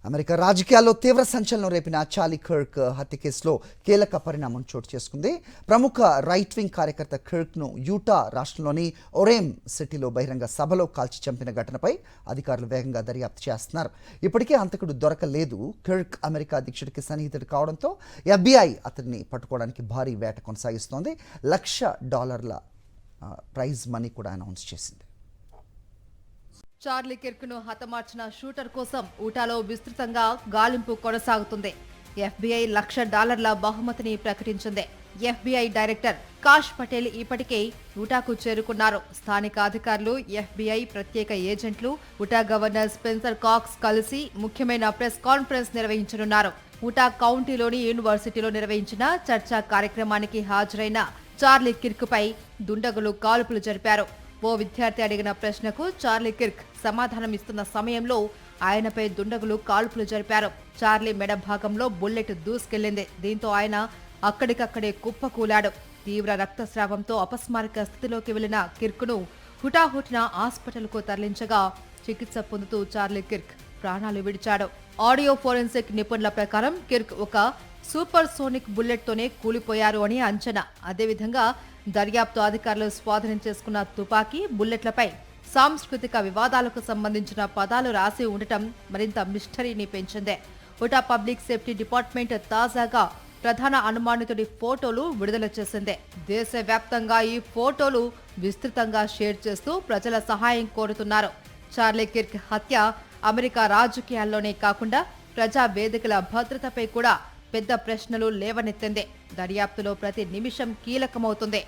America రాజకీయాల్లో తీవ్ర సంచలనం రేపిన చార్లీ కిర్క్ హత్య కేసులో కీలక పరిణామం చోటు చేసుకుంది. ప్రముఖ రైట్ వింగ్ కార్యకర్త కిర్క్ను యూటా రాష్ట్రంలోని ఒరేమ్ సిటీలో బహిరంగ సభలో కాల్చి చంపిన ఘటనపై అధికారులు వేగంగా దర్యాప్తు చేస్తున్నారు. ఇప్పటికే హంతకుడు దొరకలేదు. కిర్క్ అమెరికా అధ్యక్షుడికి సన్నిహితుడు కావడంతో FBI అతన్ని పట్టుకోవడానికి భారీ వేట కొనసాగిస్తోంది. $1,00,000 ప్రైజ్ మనీ కూడా అనౌన్స్ చేసింది. చార్లీ కిర్క్ను హతమార్చిన షూటర్ కోసం ఊటాలో విస్తృతంగా గాలింపు కొనసాగుతుంది. FBI $1,00,000 బహుమతిని ప్రకటించింది. FBI డైరెక్టర్ కాష్ పటేల్ ఇప్పటికే ఊటాకు చేరుకున్నారు. స్థానిక అధికారులు, FBI ప్రత్యేక ఏజెంట్లు, ఊటా గవర్నర్ స్పెన్సర్ కాక్స్ కలిసి ముఖ్యమైన ప్రెస్ కాన్ఫరెన్స్ నిర్వహించనున్నారు. ఊటా కౌంటీలోని యూనివర్సిటీలో నిర్వహించిన చర్చా కార్యక్రమానికి హాజరైన చార్లీ కిర్క్పై దుండగులు కాల్పులు జరిపారు. ఓ విద్యార్థి అడిగిన ప్రశ్నకు చార్లీ కిర్క్ సమాధానమిస్తున్న సమయంలో ఆయనపై దుండగులు కాల్పులు జరిపారు. చార్లీ మెడ భాగంలో బుల్లెట్ దూసుకెళ్లింది. దీంతో ఆయన అక్కడికక్కడే కుప్పకూలాడు. తీవ్ర రక్తస్రావంతో అపస్మారక స్థితిలోకి వెళ్లిన కిర్క్ను హుటాహుటిన హాస్పిటల్కు తరలించగా చికిత్స పొందుతూ చార్లీ కిర్క్ ప్రాణాలు విడిచాడు. ఆడియో ఫోరెన్సిక్ నిపుణుల ప్రకారం కిర్క్ ఒక సూపర్ సోనిక్ బుల్లెట్తోనే కూలిపోయారు అని అంచనా. అదేవిధంగా దర్యాప్తు అధికారులు స్వాధీనం చేసుకున్న తుపాకీ, బుల్లెట్లపై సాంస్కృతిక వివాదాలకు సంబంధించిన పదాలు రాసి ఉండటం మరింత మిస్టరీని పెంచింది. ఉటా పబ్లిక్ సేఫ్టీ డిపార్ట్మెంట్ తాజాగా ప్రధాన అనుమానితుడి ఫోటోలు విడుదల చేసింది. దేశవ్యాప్తంగా ఈ ఫోటోలు విస్తృతంగా షేర్ చేస్తూ ప్రజల సహాయం కోరుతున్నారు. చార్లీ కిర్క్ హత్య అమెరికా రాజకీయాల్లోనే కాకుండా ప్రజా వేదికల భద్రతపై కూడా పెద్ద ప్రశ్నలు లేవనెత్తింది. దర్యాప్తులో ప్రతి నిమిషం కీలకమవుతుంది.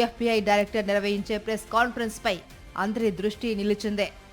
FBI డైరెక్టర్ నిర్వహించే ప్రెస్ కాన్ఫరెన్స్ పై అందరి దృష్టి నిలిచింది.